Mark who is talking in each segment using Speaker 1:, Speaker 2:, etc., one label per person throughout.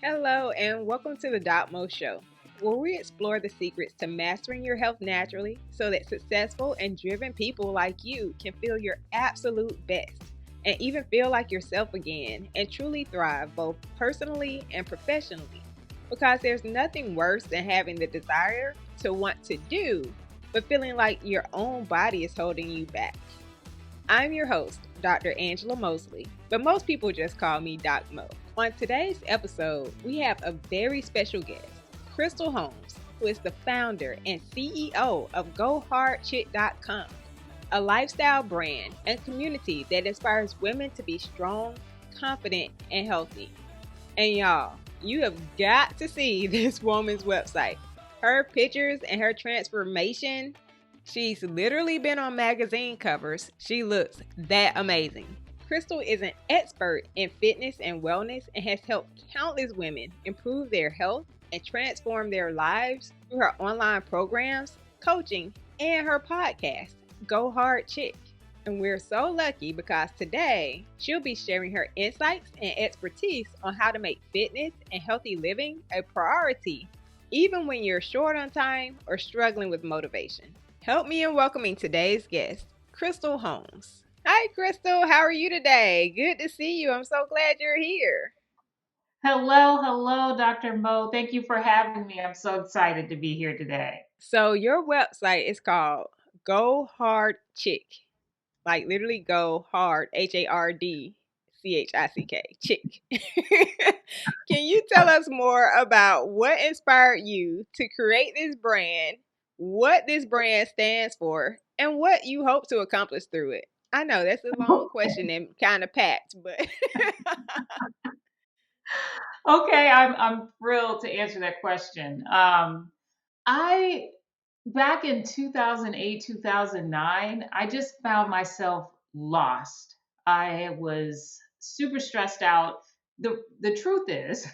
Speaker 1: Hello, and welcome to the DocMo Show, where we explore the secrets to mastering your health naturally so that successful and driven people like you can feel your absolute best and even feel like yourself again and truly thrive both personally and professionally. Because there's nothing worse than having the desire to want to do, but feeling like your own body is holding you back. I'm your host, Dr. Angela Mosley, but most people just call me DocMo. On today's episode, we have a very special guest, Kristal Holmes, who is the founder and CEO of GoHardChick.com, a lifestyle brand and community that inspires women to be strong, confident, and healthy. And y'all, you have got to see this woman's website. Her pictures and her transformation. She's literally been on magazine covers. She looks that amazing. Kristal is an expert in fitness and wellness and has helped countless women improve their health and transform their lives through her online programs, coaching, and her podcast, Go Hard Chick. And we're so lucky because today she'll be sharing her insights and expertise on how to make fitness and healthy living a priority, even when you're short on time or struggling with motivation. Help me in welcoming today's guest, Kristal Holmes. Hi, Kristal. How are you today? Good to see you. I'm so glad you're here.
Speaker 2: Hello, Dr. Mo. Thank you for having me. I'm so excited to be here today.
Speaker 1: So, your website is called Go Hard Chick, like literally go hard, HARDCHICK, chick. Can you tell us more about what inspired you to create this brand, what this brand stands for, and what you hope to accomplish through it? I know that's a long question and kind of packed, but
Speaker 2: Okay, I'm thrilled to answer that question. I back in 2008, 2009, I just found myself lost. I was super stressed out. The truth is,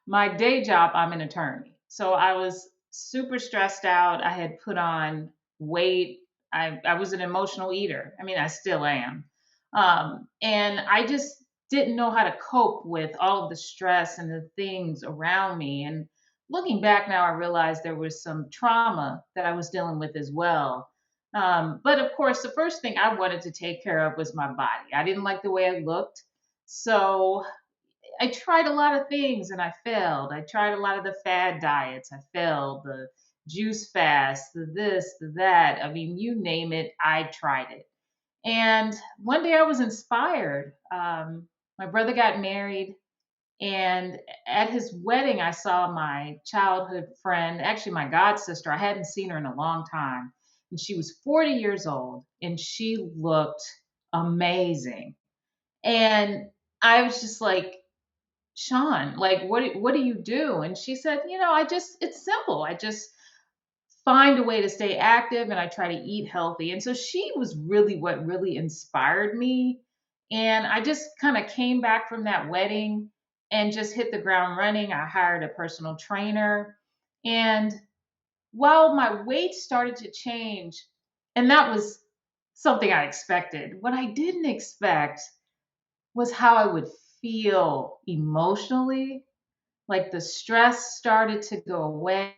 Speaker 2: my day job, I'm an attorney. So I was super stressed out. I had put on weight. I was an emotional eater. I mean, I still am. And I just didn't know how to cope with all of the stress and the things around me. And looking back now, I realized there was some trauma that I was dealing with as well. But of course, the first thing I wanted to take care of was my body. I didn't like the way I looked. So I tried a lot of things and I failed. I tried a lot of the fad diets. I failed. The juice fast, the this, the that. I mean, you name it, I tried it. And one day I was inspired. My brother got married, and at his wedding, I saw my childhood friend, actually my god sister. I hadn't seen her in a long time. And she was 40 years old and she looked amazing. And I was just like, Sean, like, what do you do? And she said, it's simple. I just find a way to stay active and I try to eat healthy. And so she was really what really inspired me. And I just kind of came back from that wedding and just hit the ground running. I hired a personal trainer. And while my weight started to change, and that was something I expected, what I didn't expect was how I would feel emotionally. Like the stress started to go away.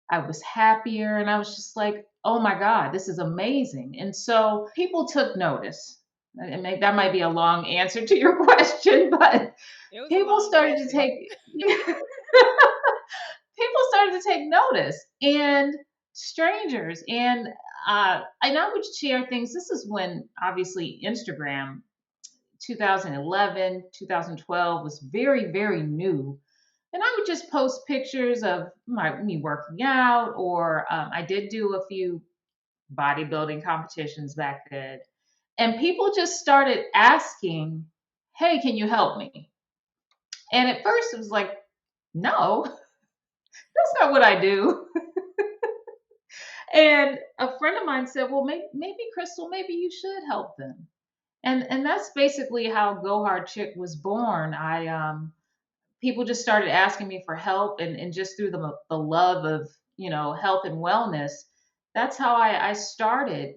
Speaker 2: I was happier and I was just like, oh my God, this is amazing. And so people took notice. And that might be a long answer to your question, but
Speaker 1: it was a
Speaker 2: people
Speaker 1: long
Speaker 2: started to
Speaker 1: question.
Speaker 2: take people started to take notice, and strangers, and I would share things. This is when obviously Instagram 2011, 2012 was very, very new. And I would just post pictures of me working out, or I did do a few bodybuilding competitions back then. And people just started asking, hey, can you help me? And at first it was like, no, that's not what I do. And a friend of mine said, well, maybe Kristal, maybe you should help them. And that's basically how Go Hard Chick was born. I People just started asking me for help, and just through the love of health and wellness, that's how I started.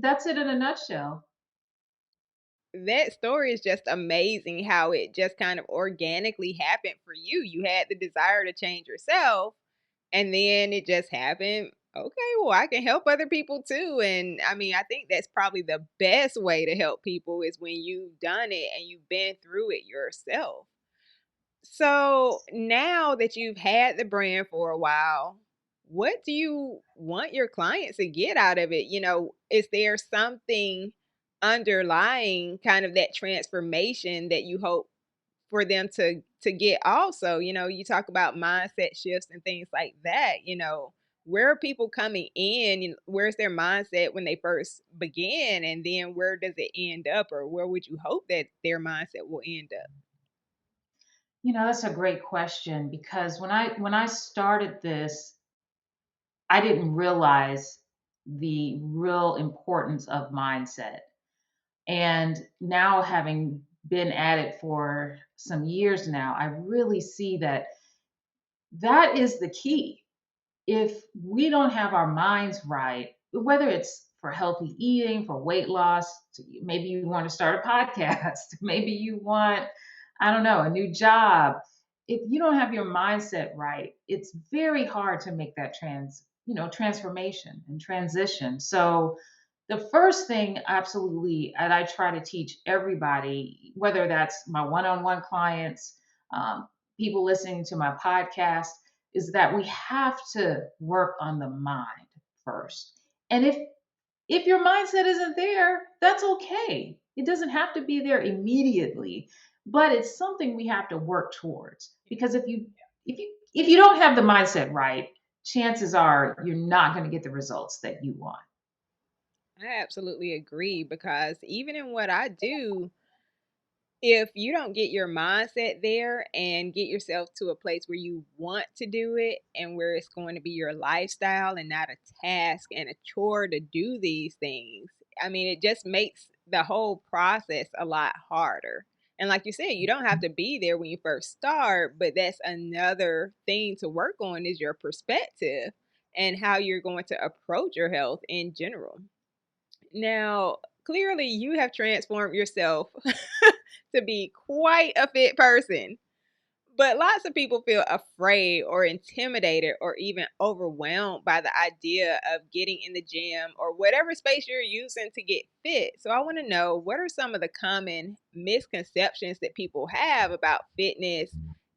Speaker 2: That's it in a nutshell.
Speaker 1: that story is just amazing how it just kind of organically happened for you. You had the desire to change yourself, and then it just happened. Okay, well, I can help other people too. And I mean, I think that's probably the best way to help people is when you've done it and you've been through it yourself. So now that you've had the brand for a while, what do you want your clients to get out of it? Is there something underlying kind of that transformation that you hope for them to get also? You talk about mindset shifts and things like that. Where are people coming in? Where's their mindset when they first begin, and then where does it end up, or where would you hope that their mindset will end up?
Speaker 2: That's a great question because when I started this, I didn't realize the real importance of mindset. And now, having been at it for some years now, I really see that that is the key. If we don't have our minds right, whether it's for healthy eating, for weight loss, maybe you want to start a podcast, maybe you want, I don't know, a new job. If you don't have your mindset right, it's very hard to make that transformation and transition. So the first thing, absolutely, and I try to teach everybody, whether that's my one-on-one clients, um, people listening to my podcast, is that we have to work on the mind first. And if your mindset isn't there, that's okay. It doesn't have to be there immediately, but it's something we have to work towards. Because if you don't have the mindset right, chances are you're not going to get the results that you want.
Speaker 1: I absolutely agree because even in what I do, if you don't get your mindset there and get yourself to a place where you want to do it and where it's going to be your lifestyle and not a task and a chore to do these things, I mean, it just makes the whole process a lot harder. And like you said, you don't have to be there when you first start, but that's another thing to work on is your perspective and how you're going to approach your health in general. Now, clearly, you have transformed yourself to be quite a fit person. But lots of people feel afraid or intimidated or even overwhelmed by the idea of getting in the gym or whatever space you're using to get fit. So, I want to know what are some of the common misconceptions that people have about fitness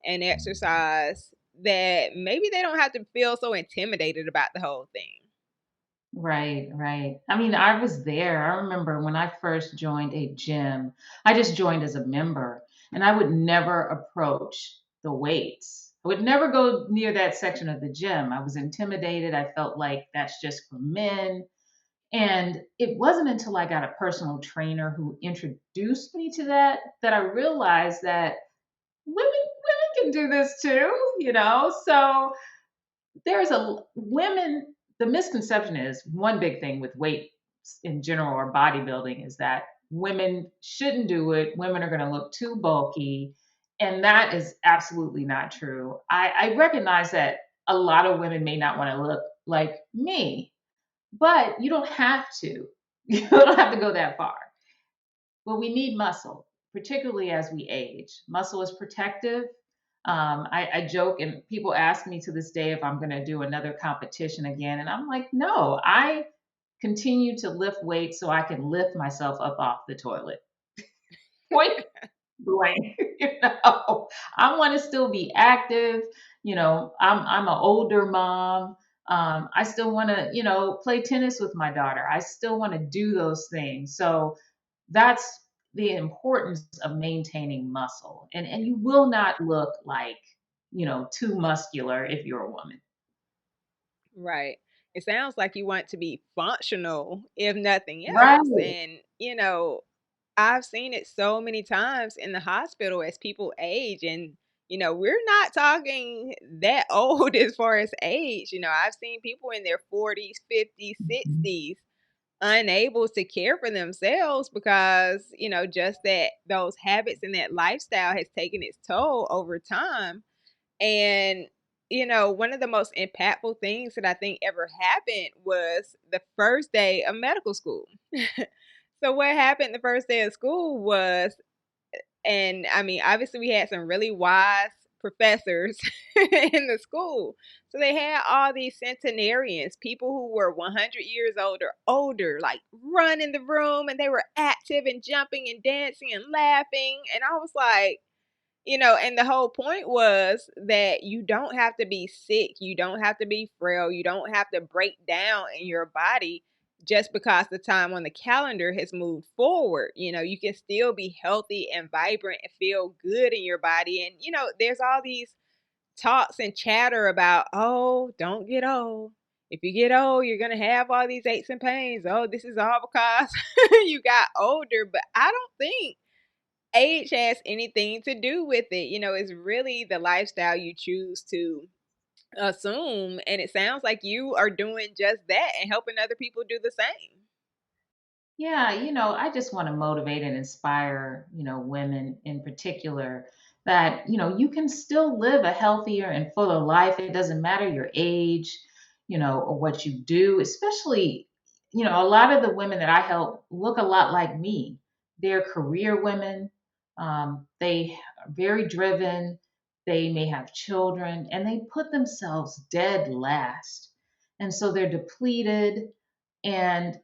Speaker 1: and exercise that maybe they don't have to feel so intimidated about the whole thing?
Speaker 2: Right, right. I mean, I was there. I remember when I first joined a gym, I just joined as a member, and I would never approach the weights. I would never go near that section of the gym. I was intimidated. I felt like that's just for men. And it wasn't until I got a personal trainer who introduced me to that I realized that women can do this too, So there's a women the misconception is one big thing with weight in general or bodybuilding is that women shouldn't do it, women are going to look too bulky, and that is absolutely not true. I recognize that a lot of women may not want to look like me, but you don't have to. You don't have to go that far. But we need muscle, particularly as we age. Muscle is protective. I joke, and people ask me to this day if I'm going to do another competition again. And I'm like, no, I continue to lift weights so I can lift myself up off the toilet. Point blank. I want to still be active. I'm an older mom. I still want to, play tennis with my daughter. I still want to do those things. So that's the importance of maintaining muscle. And you will not look like, too muscular if you're a woman.
Speaker 1: Right. It sounds like you want to be functional, if nothing
Speaker 2: Right.
Speaker 1: else. And, I've seen it so many times in the hospital as people age. And, we're not talking that old as far as age. I've seen people in their 40s, 50s, 60s unable to care for themselves because, just that those habits and that lifestyle has taken its toll over time. And, one of the most impactful things that I think ever happened was the first day of medical school. So what happened the first day of school was, and I mean, obviously we had some really wise professors in the school. So they had all these centenarians, people who were 100 years old or older, like running the room, and they were active and jumping and dancing and laughing. And I was like, and the whole point was that you don't have to be sick, you don't have to be frail, you don't have to break down in your body just because the time on the calendar has moved forward. You can still be healthy and vibrant and feel good in your body. And there's all these talks and chatter about, oh, don't get old. If you get old, you're going to have all these aches and pains. Oh, this is all because you got older. But I don't think age has anything to do with it. It's really the lifestyle you choose to assume. And it sounds like you are doing just that and helping other people do the same.
Speaker 2: Yeah, I just want to motivate and inspire, women in particular that, you can still live a healthier and fuller life. It doesn't matter your age, or what you do, especially, a lot of the women that I help look a lot like me. They're career women. They are very driven. They may have children and they put themselves dead last. And so they're depleted. And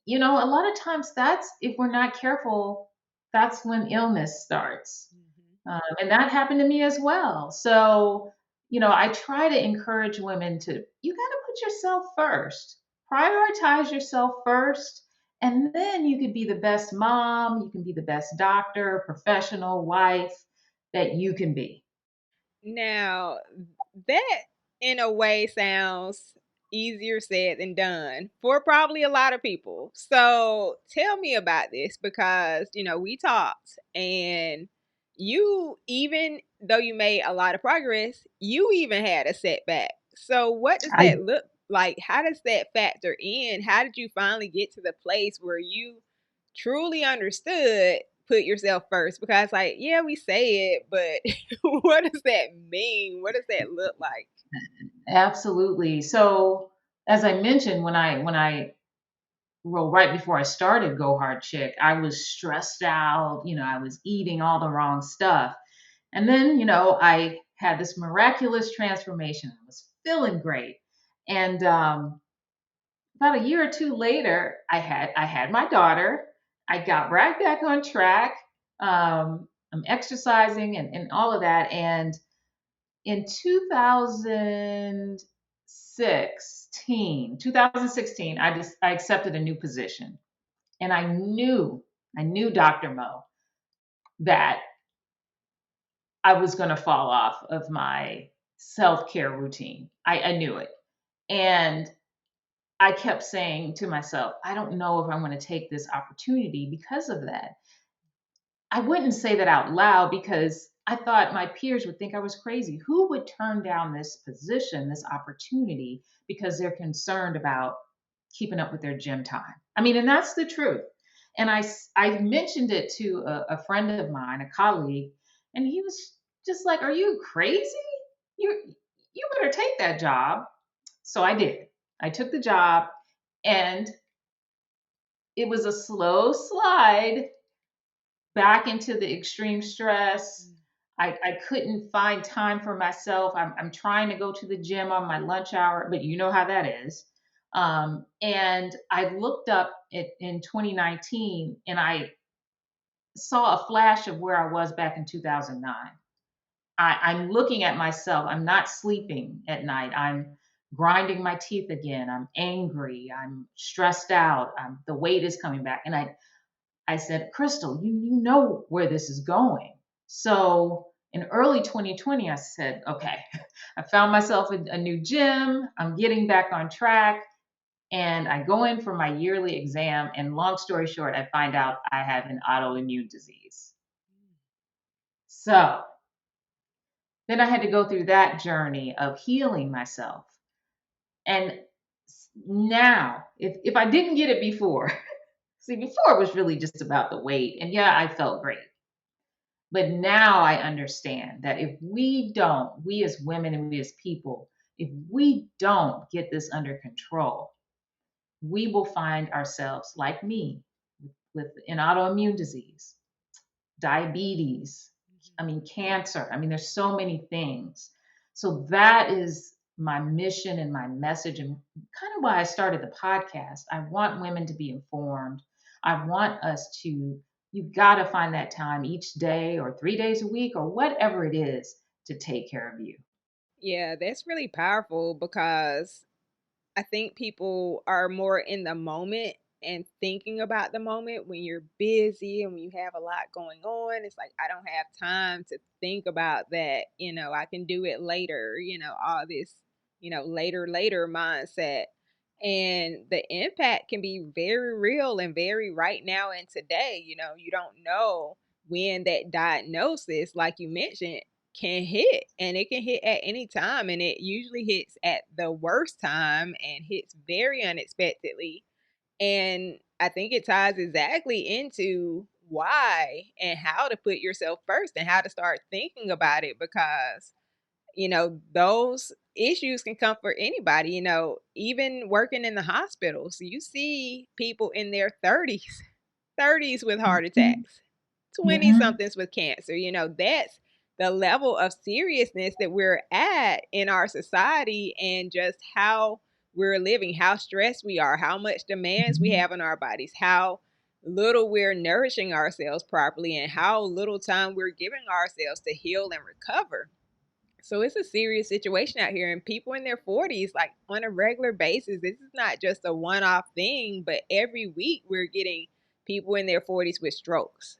Speaker 2: a lot of times that's, if we're not careful, that's when illness starts.
Speaker 1: Mhm.
Speaker 2: And that happened to me as well. So, I try to encourage women to, you got to put yourself first, prioritize yourself first. And then you could be the best mom, you can be the best doctor, professional, wife that you can be.
Speaker 1: Now, that in a way sounds easier said than done for probably a lot of people. So tell me about this because, we talked, and you, even though you made a lot of progress, you even had a setback. So what does
Speaker 2: I
Speaker 1: that look like? How does that factor in? How did you finally get to the place where you truly understood put yourself first? Because, like, yeah, we say it, but what does that mean? What does that look like?
Speaker 2: absolutely. So as I mentioned, when I well, right before I started Go Hard Chick, I was stressed out. I was eating all the wrong stuff. And then, I had this miraculous transformation. I was feeling great. And about a year or two later, I had my daughter. I got right back on track. I'm exercising and all of that. And in 2016, I accepted a new position. And I knew Dr. Mo that I was going to fall off of my self-care routine. I knew it. And I kept saying to myself, I don't know if I'm going to take this opportunity because of that. I wouldn't say that out loud because I thought my peers would think I was crazy. Who would turn down this position, this opportunity, because they're concerned about keeping up with their gym time? I mean, and that's the truth. And I mentioned it to a friend of mine, a colleague, and he was just like, "Are you crazy? You better take that job." So I did. I took the job, and it was a slow slide back into the extreme stress. I couldn't find time for myself. I'm trying to go to the gym on my lunch hour, but you know how that is. And I looked up in 2019 and I saw a flash of where I was back in 2009. I'm looking at myself. I'm not sleeping at night. I'm grinding my teeth again. I'm angry. I'm stressed out. The weight is coming back. And I said, Kristal, you know where this is going. So in early 2020, I said, okay, I found myself a new gym. I'm getting back on track. And I go in for my yearly exam. And long story short, I find out I have an autoimmune disease. So then I had to go through that journey of healing myself. And now, if I didn't get it before, see, before it was really just about the weight. And yeah, I felt great. But now I understand that if we as women and we as people, if we don't get this under control, we will find ourselves like me, in autoimmune disease, diabetes, I mean, cancer. I mean, there's so many things. So that is my mission and my message, and kind of why I started the podcast. I want women to be informed. I want us to, you've got to find that time each day or 3 days a week or whatever it is to take care of you.
Speaker 1: Yeah, that's really powerful because I think people are more in the moment and thinking about the moment when you're busy and when you have a lot going on. It's like, I don't have time to think about that. I can do it later, all this, later mindset. And the impact can be very real and very right now and today. You don't know when that diagnosis, like you mentioned, can hit, and it can hit at any time, and it usually hits at the worst time and hits very unexpectedly. And I think it ties exactly into why and how to put yourself first and how to start thinking about it, because those issues can come for anybody. Even working in the hospitals, you see people in their 30s with heart attacks, 20
Speaker 2: Mm-hmm.
Speaker 1: somethings with cancer. That's the level of seriousness that we're at in our society, and just how we're living, how stressed we are, how much demands we have on our bodies, how little we're nourishing ourselves properly, and how little time we're giving ourselves to heal and recover. So it's a serious situation out here, and people in their 40s, like on a regular basis, this is not just a one off thing, but every week we're getting people in their 40s with strokes.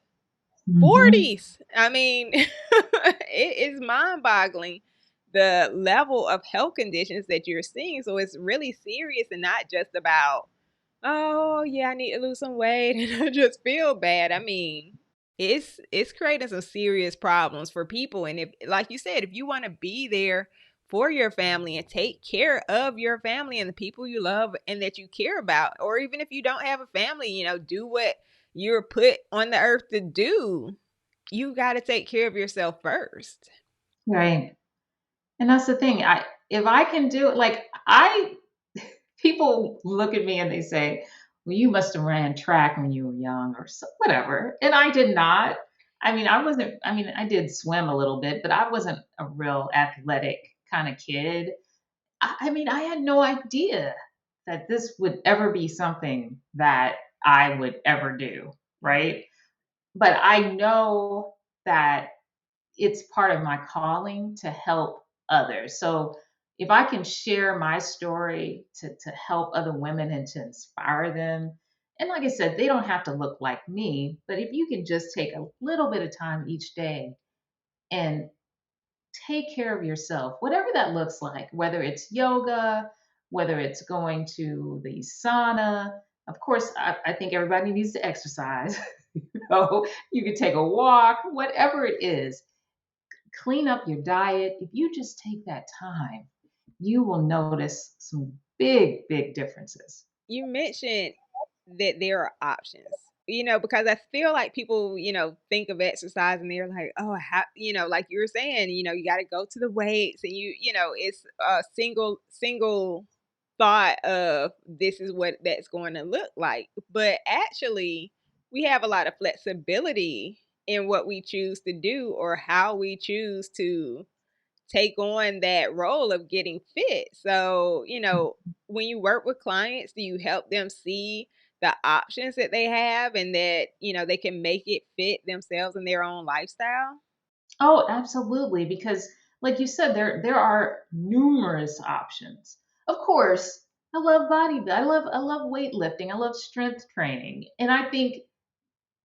Speaker 2: Mm-hmm.
Speaker 1: 40s. I mean, it is mind boggling the level of health conditions that you're seeing. So it's really serious and not just about, oh, yeah, I need to lose some weight and I just feel bad. I mean, it's creating some serious problems for people. And if, like you said, if you want to be there for your family and take care of your family and the people you love and that you care about, or even if you don't have a family, do what you're put on the earth to do. You got to take care of yourself first.
Speaker 2: Right. And that's the thing. If I can do it, like I people look at me and they say, "Well, you must have ran track when you were young or so, whatever." And I did not. I mean, I wasn't. I mean, I did swim a little bit, but I wasn't a real athletic kind of kid. I mean, I had no idea that this would ever be something that I would ever do, right? But I know that it's part of my calling to help others. So if I can share my story to help other women and to inspire them, and like I said, they don't have to look like me, but if you can just take a little bit of time each day and take care of yourself, whatever that looks like, whether it's yoga, whether it's going to the sauna. Of course, I think everybody needs to exercise. You can take a walk, whatever it is, clean up your diet. If you just take that time, you will notice some big, big differences.
Speaker 1: You mentioned that there are options. Because I feel like people, think of exercise and they're like, oh, how, like you were saying, you got to go to the weights, and it's a single thought of this is what that's going to look like. But actually, we have a lot of flexibility in what we choose to do or how we choose to take on that role of getting fit. So, when you work with clients, do you help them see the options that they have and that, they can make it fit themselves and their own lifestyle?
Speaker 2: Oh, absolutely. Because, like you said, there are numerous options. Of course, I love I love weightlifting. I love strength training, and I think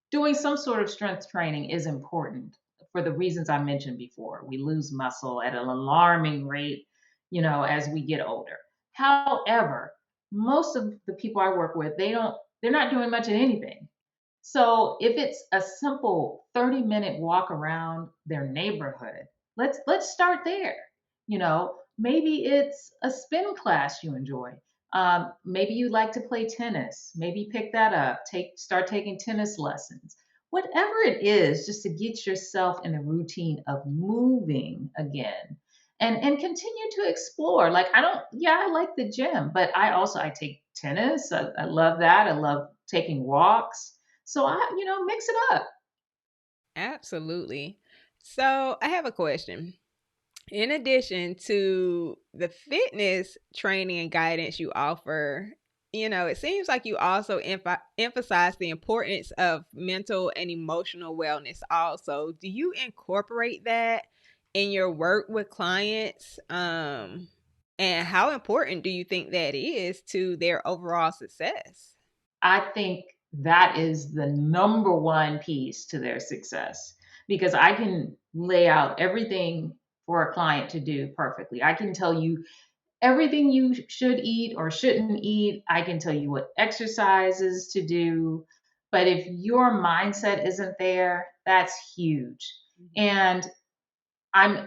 Speaker 2: doing some sort of strength training is important for the reasons I mentioned before. We lose muscle at an alarming rate, as we get older. However, most of the people I work with, they're not doing much of anything. So if it's a simple 30-minute walk around their neighborhood, let's start there. Maybe it's a spin class you enjoy. Maybe you like to play tennis. Maybe pick that up. Start taking tennis lessons. Whatever it is, just to get yourself in the routine of moving again. And continue to explore. Like I don't, yeah, I like the gym, but I take tennis. I love that. I love taking walks. So mix it up.
Speaker 1: Absolutely. So I have a question. In addition to the fitness training and guidance you offer, it seems like you also emphasize the importance of mental and emotional wellness also. Do you incorporate that in your work with clients? And how important do you think that is to their overall success?
Speaker 2: I think that is the number one piece to their success because I can lay out everything for a client to do perfectly. I can tell you everything you should eat or shouldn't eat. I can tell you what exercises to do. But if your mindset isn't there, that's huge. And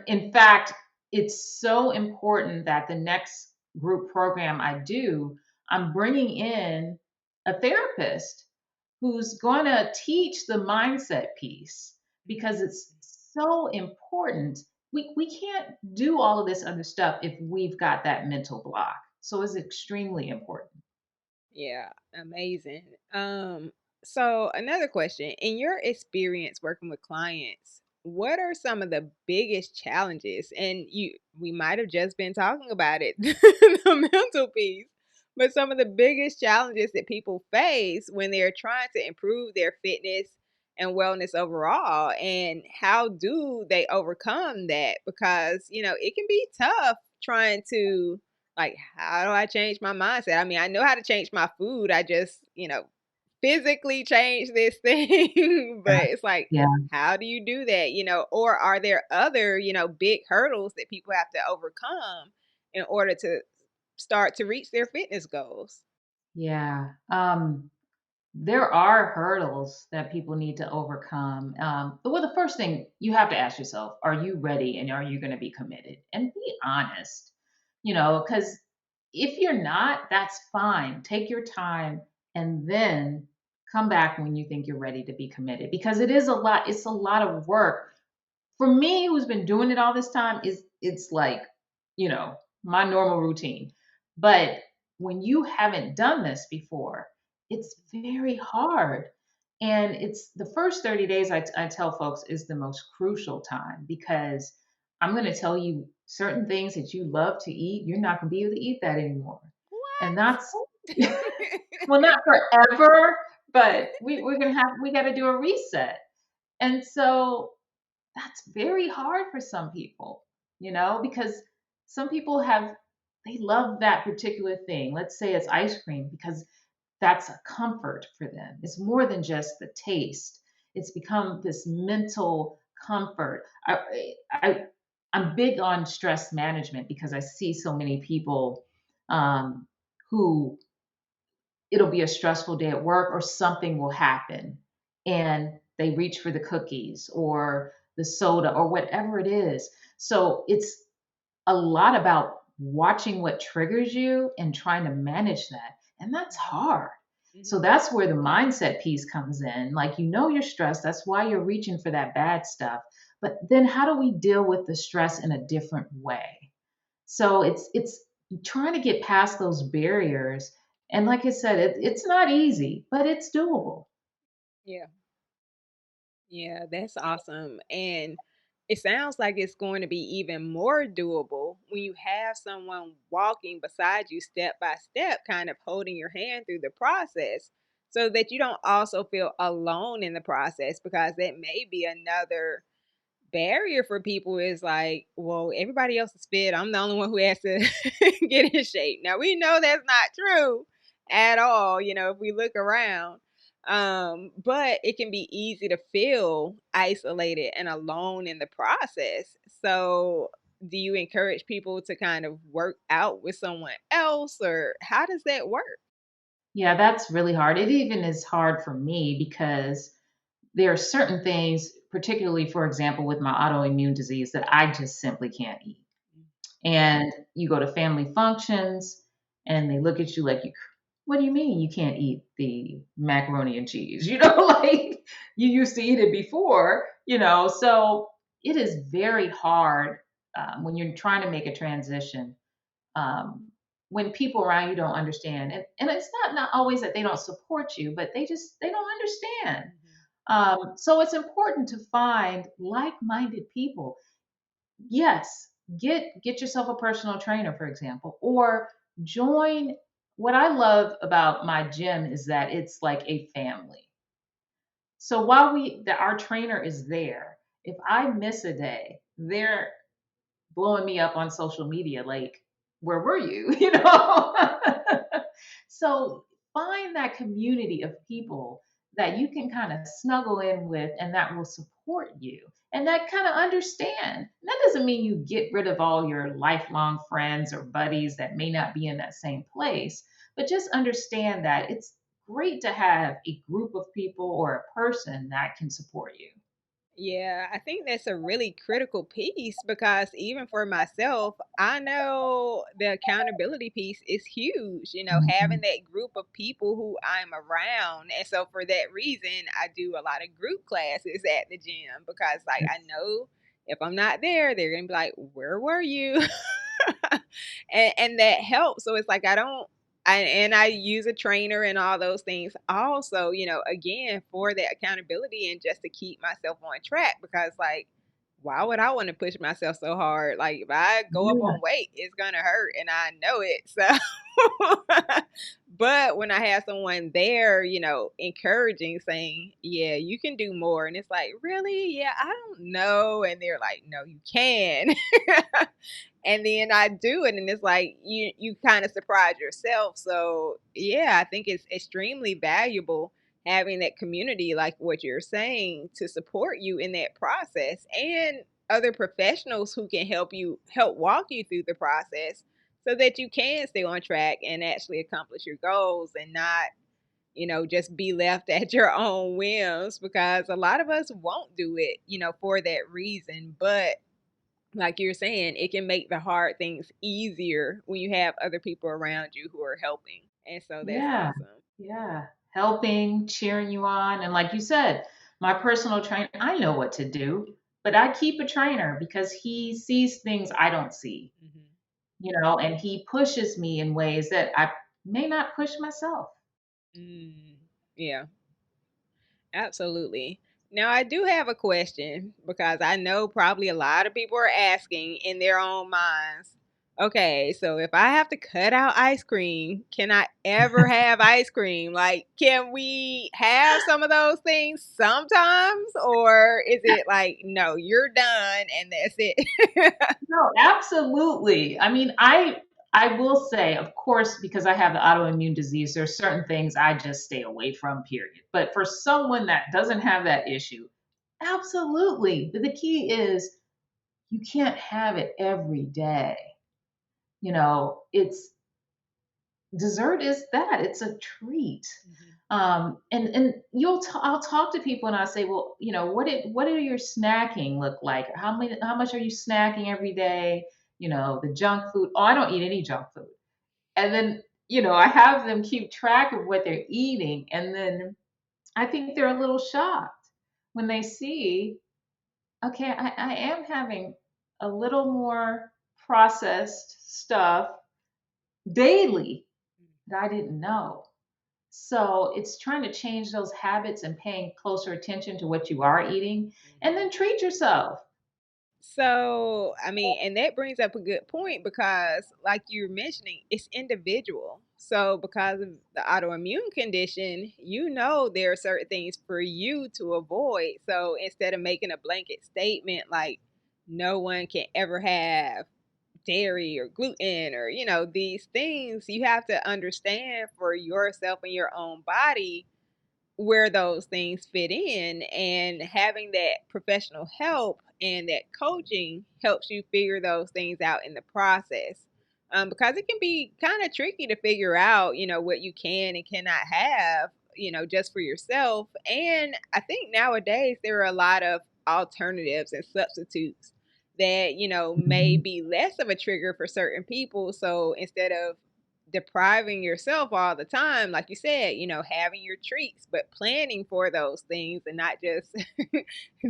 Speaker 2: in fact, it's so important that the next group program I do, I'm bringing in a therapist who's going to teach the mindset piece because it's so important. We can't do all of this other stuff if we've got that mental block. So it's extremely important.
Speaker 1: Yeah, amazing. So another question, in your experience working with clients, what are some of the biggest challenges? And we might have just been talking about it, the mental piece, but some of the biggest challenges that people face when they're trying to improve their fitness and wellness overall, and how do they overcome that? Because, it can be tough trying to, like, how do I change my mindset? I mean, I know how to change my food. I just, physically change this thing. But
Speaker 2: Yeah.
Speaker 1: it's like,
Speaker 2: Yeah.
Speaker 1: how do you do that? Or are there other, big hurdles that people have to overcome in order to start to reach their fitness goals?
Speaker 2: Yeah. There are hurdles that people need to overcome. Well, the first thing you have to ask yourself, are you ready and are you going to be committed? And be honest, because if you're not, that's fine. Take your time and then come back when you think you're ready to be committed because it's a lot of work for me who's been doing it all this time. Is it's like my normal routine, but when you haven't done this before, it's very hard. And it's the first 30 days I tell folks is the most crucial time because I'm going to tell you certain things that you love to eat, you're not going to be able to eat that anymore. And that's
Speaker 1: What?
Speaker 2: well, not forever, but we got to do a reset. And so that's very hard for some people, because some people they love that particular thing. Let's say it's ice cream because that's a comfort for them. It's more than just the taste. It's become this mental comfort. I I'm big on stress management because I see so many people um, who it'll be a stressful day at work or something will happen and they reach for the cookies or the soda or whatever it is. So it's a lot about watching what triggers you and trying to manage that. And that's hard. So
Speaker 1: Mhm.
Speaker 2: that's where the mindset piece comes in. Like, you're stressed. That's why you're reaching for that bad stuff. But then how do we deal with the stress in a different way? So it's trying to get past those barriers. And like I said, it's not easy, but it's doable.
Speaker 1: Yeah. Yeah, that's awesome. And it sounds like it's going to be even more doable when you have someone walking beside you step by step, kind of holding your hand through the process so that you don't also feel alone in the process, because that may be another barrier for people. Is like, well, everybody else is fit. I'm the only one who has to get in shape. Now, we know that's not true at all, if we look around. But it can be easy to feel isolated and alone in the process. So, do you encourage people to kind of work out with someone else, or how does that work?
Speaker 2: Yeah, that's really hard. It even is hard for me because there are certain things, particularly, for example, with my autoimmune disease, that I just simply can't eat. And you go to family functions and they look at you like, what do you mean you can't eat the macaroni and cheese? Like you used to eat it before, So it is very hard when you're trying to make a transition. Um, when people around you don't understand. And it's not always that they don't support you, but they don't understand. So it's important to find like-minded people. Yes, get yourself a personal trainer, for example, or join. What I love about my gym is that it's like a family. So while our trainer is there, if I miss a day, they're blowing me up on social media like, where were you? So find that community of people that you can kind of snuggle in with and that will support you and that kind of understand. And that doesn't mean you get rid of all your lifelong friends or buddies that may not be in that same place, but just understand that it's great to have a group of people or a person that can support you.
Speaker 1: Yeah, I think that's a really critical piece because even for myself, I know the accountability piece is huge, having
Speaker 2: Mhm.
Speaker 1: that group of people who I'm around. And so for that reason, I do a lot of group classes at the gym because like I know if I'm not there, they're going to be like, "Where were you?" and that helps. So it's like I use a trainer and all those things also, again for that accountability and just to keep myself on track because like why would I want to push myself so hard? Like if I go up
Speaker 2: Yeah.
Speaker 1: on weight, it's gonna hurt and I know it. So but when I have someone there, encouraging, saying, "Yeah, you can do more." And it's like, "Really? Yeah, I don't know." And they're like, "No, you can." And then I do it and it's like you kind of surprise yourself. So yeah, I think it's extremely valuable having that community like what you're saying to support you in that process and other professionals who can help walk you through the process so that you can stay on track and actually accomplish your goals and not just be left at your own whims because a lot of us won't do it for that reason. But like you're saying, it can make the hard things easier when you have other people around you who are helping. And so that's
Speaker 2: Yeah.
Speaker 1: awesome.
Speaker 2: Yeah. Helping, cheering you on. And like you said, my personal trainer, I know what to do, but I keep a trainer because he sees things I don't see,
Speaker 1: Hmm.
Speaker 2: and he pushes me in ways that I may not push myself.
Speaker 1: Yeah, absolutely. Now, I do have a question because I know probably a lot of people are asking in their own minds. Okay, so if I have to cut out ice cream, can I ever have ice cream? Like, can we have some of those things sometimes? Or is it like, no, you're done and that's it?
Speaker 2: No, absolutely. I mean, I will say, of course, because I have the autoimmune disease, there's certain things I just stay away from, period. But for someone that doesn't have that issue, absolutely. The key is you can't have it every day. It's dessert is that it's a treat.
Speaker 1: Mhm.
Speaker 2: And I'll talk to people and I say, well, what do your snacking look like? How much are you snacking every day? The junk food. Oh, I don't eat any junk food. And then I have them keep track of what they're eating, and then I think they're a little shocked when they see, okay, I am having a little more processed stuff daily that I didn't know. So it's trying to change those habits and paying closer attention to what you are eating and
Speaker 1: Mhm.
Speaker 2: then treat yourself.
Speaker 1: So, I mean, and that brings up a good point because, like you're mentioning, it's individual. So, because of the autoimmune condition, there are certain things for you to avoid. So, instead of making a blanket statement like no one can ever have dairy or gluten or, these things, you have to understand for yourself and your own body where those things fit in, and having that professional help and that coaching helps you figure those things out in the process, because it can be kind of tricky to figure out what you can and cannot have just for yourself. And I think nowadays there are a lot of alternatives and substitutes that may
Speaker 2: Mhm.
Speaker 1: be less of a trigger for certain people. So instead of depriving yourself all the time, like you said, having your treats, but planning for those things and not just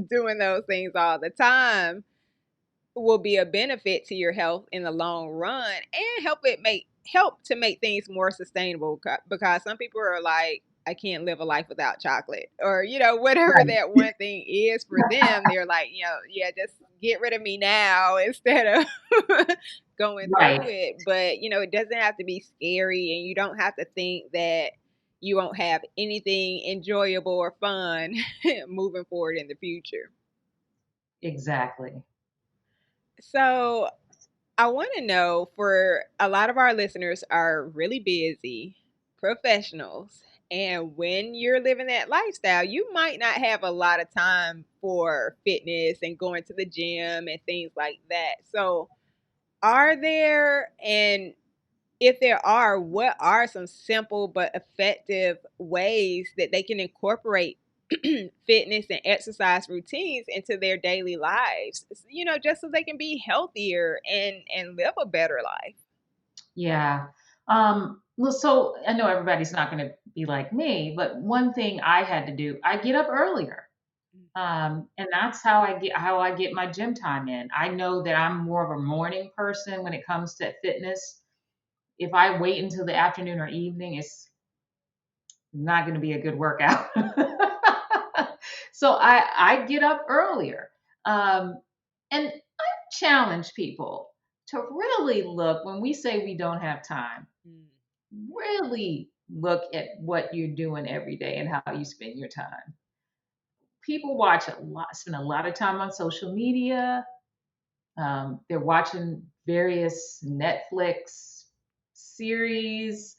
Speaker 1: doing those things all the time will be a benefit to your health in the long run and help to make things more sustainable because some people are like, I can't live a life without chocolate, or whatever
Speaker 2: Right.
Speaker 1: that one thing is for them. They're like, yeah, just get rid of me now instead of going through
Speaker 2: Right.
Speaker 1: it. But it doesn't have to be scary, and you don't have to think that you won't have anything enjoyable or fun moving forward in the future.
Speaker 2: Exactly.
Speaker 1: So I want to know, for a lot of our listeners are really busy professionals. And when you're living that lifestyle, you might not have a lot of time for fitness and going to the gym and things like that. So, are there, and if there are, what are some simple but effective ways that they can incorporate fitness and exercise routines into their daily lives, just so they can be healthier and live a better life?
Speaker 2: Yeah. Well, so I know everybody's not going to be like me, but one thing I had to do, I get up earlier. And that's how I get my gym time in. I know that I'm more of a morning person when it comes to fitness. If I wait until the afternoon or evening, it's not going to be a good workout. So I get up earlier. Um, and I challenge people to really look when we say we don't have time,
Speaker 1: Mm.
Speaker 2: really look at what you're doing every day and how you spend your time. People watch a lot, spend a lot of time on social media. They're watching various Netflix series.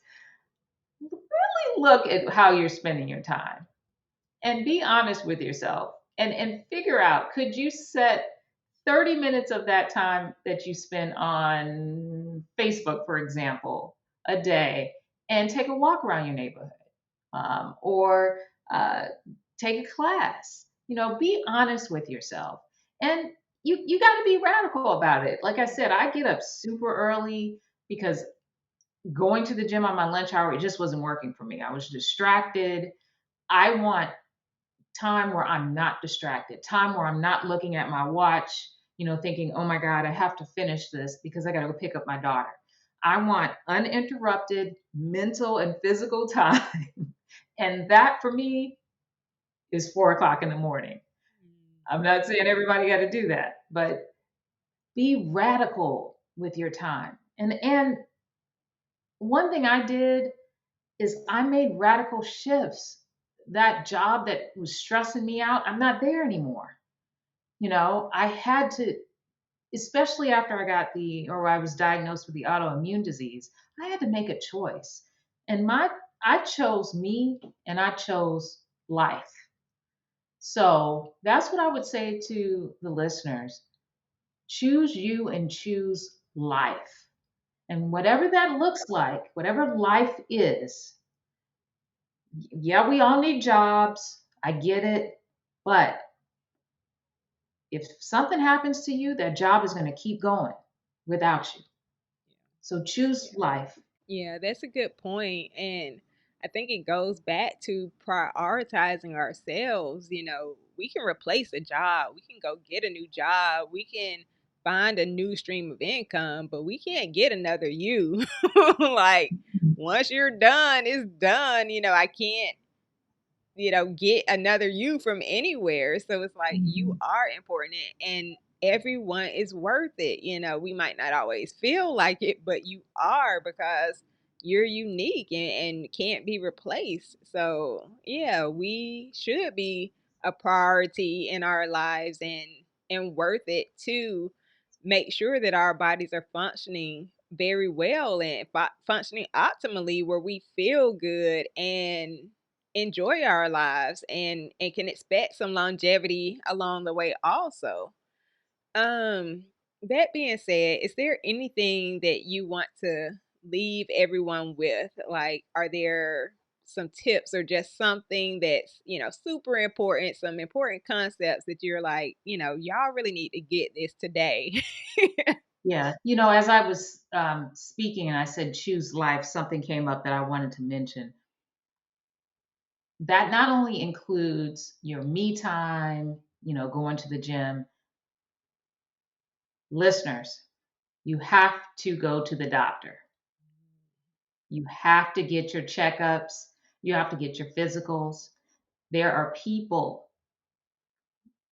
Speaker 2: Really look at how you're spending your time and be honest with yourself and figure out, could you set 30 minutes of that time that you spend on Facebook, for example, a day, and take a walk around your neighborhood, or uh, take a class. Be honest with yourself, and you got to be radical about it. Like I said, I get up super early because going to the gym on my lunch hour, it just wasn't working for me. I was distracted. I want time where I'm not distracted, time where I'm not looking at my watch, thinking, oh my God, I have to finish this because I got to go pick up my daughter. I want uninterrupted mental and physical time. And that for me is 4 o'clock in the morning. I'm not saying everybody got to do that, but be radical with your time. And one thing I did is I made radical shifts. That job that was stressing me out, I'm not there anymore. I had to, especially after I was diagnosed with the autoimmune disease, I had to make a choice. And I chose me and I chose life. So that's what I would say to the listeners. Choose you and choose life. And whatever that looks like, whatever life is, yeah, we all need jobs. I get it. But if something happens to you, that job is going to keep going without you. So choose life.
Speaker 1: Yeah, that's a good point. And I think it goes back to prioritizing ourselves. We can replace a job, we can go get a new job, we can find a new stream of income, but we can't get another you. Like, once you're done, it's done. I can't get another you from anywhere. So it's like, you
Speaker 2: Mhm.
Speaker 1: are important, and everyone is worth it. We might not always feel like it, but you are, because you're unique and can't be replaced. So yeah, we should be a priority in our lives, and worth it to make sure that our bodies are functioning very well and functioning optimally, where we feel good and enjoy our lives, and can expect some longevity along the way also. um that being said, is there anything that you want to leave everyone with? Like, are there some tips or just something that's super important, some important concepts that you're like, y'all really need to get this today?
Speaker 2: Yeah. As I was speaking and I said choose life, something came up that I wanted to mention. That not only includes your me time, going to the gym, listeners, you have to go to the doctor. You have to get your checkups. You have to get your physicals. There are people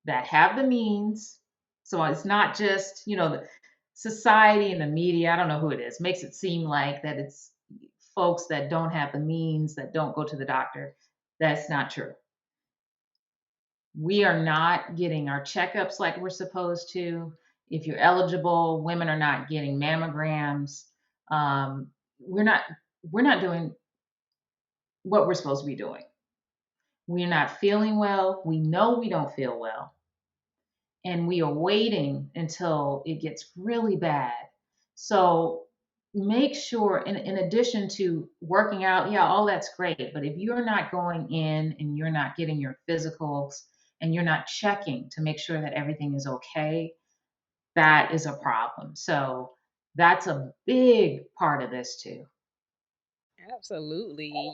Speaker 2: that have the means. So it's not just, the society and the media, I don't know who it is, makes it seem like that it's folks that don't have the means that don't go to the doctor. That's not true. We are not getting our checkups like we're supposed to. If you're eligible, women are not getting mammograms. Um, we're not doing what we're supposed to be doing. We're not feeling well. We know we don't feel well. And we are waiting until it gets really bad. So make sure, in addition to working out, yeah, all that's great. But if you're not going in and you're not getting your physicals and you're not checking to make sure that everything is okay, that is a problem. So that's a big part of this too.
Speaker 1: Absolutely.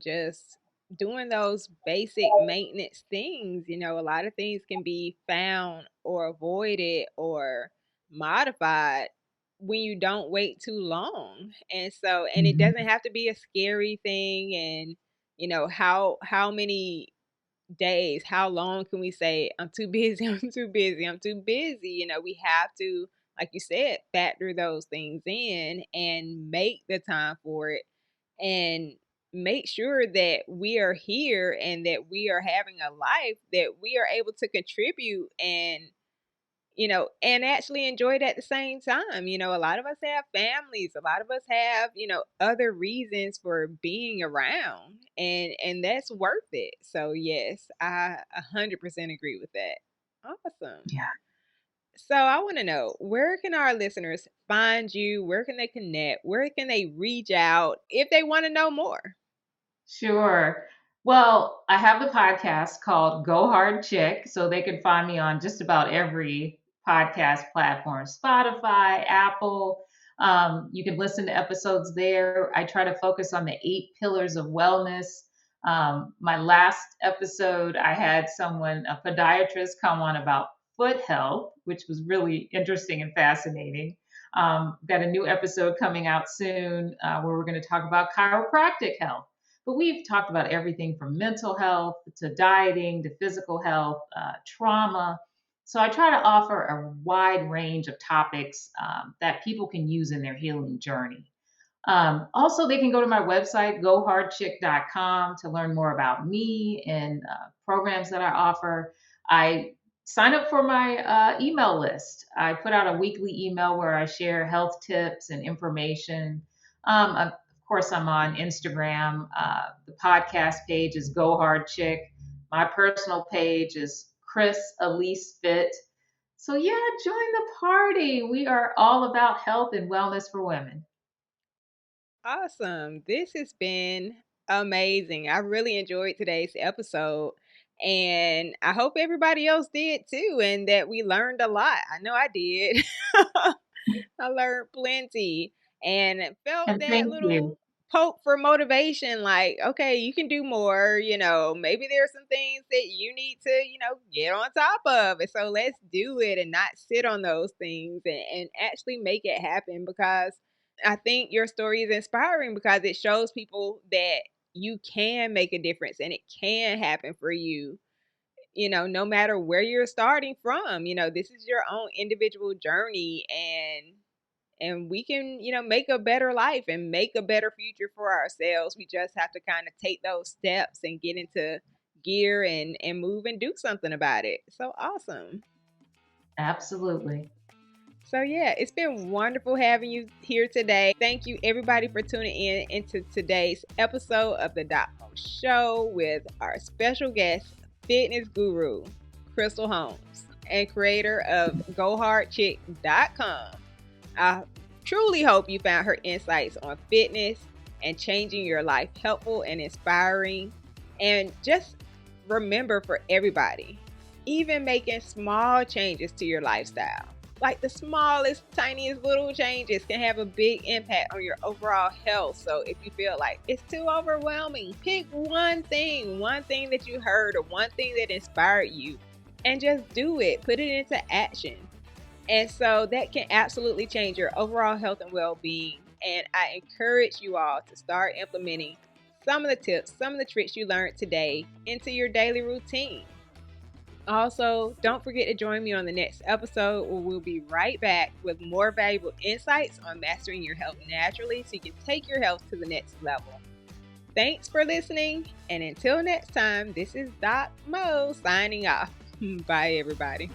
Speaker 1: Just doing those basic maintenance things, a lot of things can be found or avoided or modified when you don't wait too long. And it
Speaker 2: Mhm.
Speaker 1: doesn't have to be a scary thing. And, how many days, how long can we say, I'm too busy, I'm too busy, I'm too busy? We have to, like you said, factor those things in and make the time for it and make sure that we are here and that we are having a life that we are able to contribute and actually enjoy it at the same time. A lot of us have families, a lot of us have, other reasons for being around and that's worth it. So yes, I 100% agree with that. Awesome.
Speaker 2: Yeah.
Speaker 1: So I want to know, where can our listeners find you? Where can they connect? Where can they reach out if they want to know more?
Speaker 2: Sure. Well, I have the podcast called Go Hard Chick, so they can find me on just about every podcast platform, Spotify, Apple. You can listen to episodes there. I try to focus on the 8 pillars of wellness. My last episode, I had someone, a podiatrist, come on about foot health, which was really interesting and fascinating. Got a new episode coming out soon where we're going to talk about chiropractic health. But we've talked about everything from mental health to dieting to physical health, trauma. So I try to offer a wide range of topics that people can use in their healing journey. Also, they can go to my website, gohardchick.com, to learn more about me and programs that I offer. I sign up for my email list. I put out a weekly email where I share health tips and information. Of course, I'm on Instagram. The podcast page is Go Hard Chick. My personal page is Chris Elise Fit. So, yeah, join the party. We are all about health and wellness for women.
Speaker 1: Awesome. This has been amazing. I really enjoyed today's episode. And I hope everybody else did too, and that we learned a lot. I know I did. I learned plenty and felt
Speaker 2: And
Speaker 1: that
Speaker 2: thank you.
Speaker 1: little poke for motivation like, okay, you can do more. Maybe there are some things that you need to, get on top of. And so let's do it and not sit on those things and actually make it happen because I think your story is inspiring because it shows people that you can make a difference and it can happen for you, no matter where you're starting from. This is your own individual journey and we can, make a better life and make a better future for ourselves. We just have to kind of take those steps and get into gear and move and do something about it. So awesome.
Speaker 2: Absolutely.
Speaker 1: So yeah, it's been wonderful having you here today. Thank you everybody for tuning in into today's episode of the DocMo Show with our special guest, fitness guru, Kristal Holmes, and creator of GoHardChick.com. I truly hope you found her insights on fitness and changing your life helpful and inspiring. And just remember, for everybody, even making small changes to your lifestyle, like the smallest, tiniest little changes, can have a big impact on your overall health. So if you feel like it's too overwhelming, pick one thing that you heard or one thing that inspired you and just do it. Put it into action. And so that can absolutely change your overall health and well-being and I encourage you all to start implementing some of the tips, some of the tricks you learned today into your daily routine. Also, don't forget to join me on the next episode where we'll be right back with more valuable insights on mastering your health naturally so you can take your health to the next level. Thanks for listening, and until next time, this is DocMo signing off. Bye, everybody.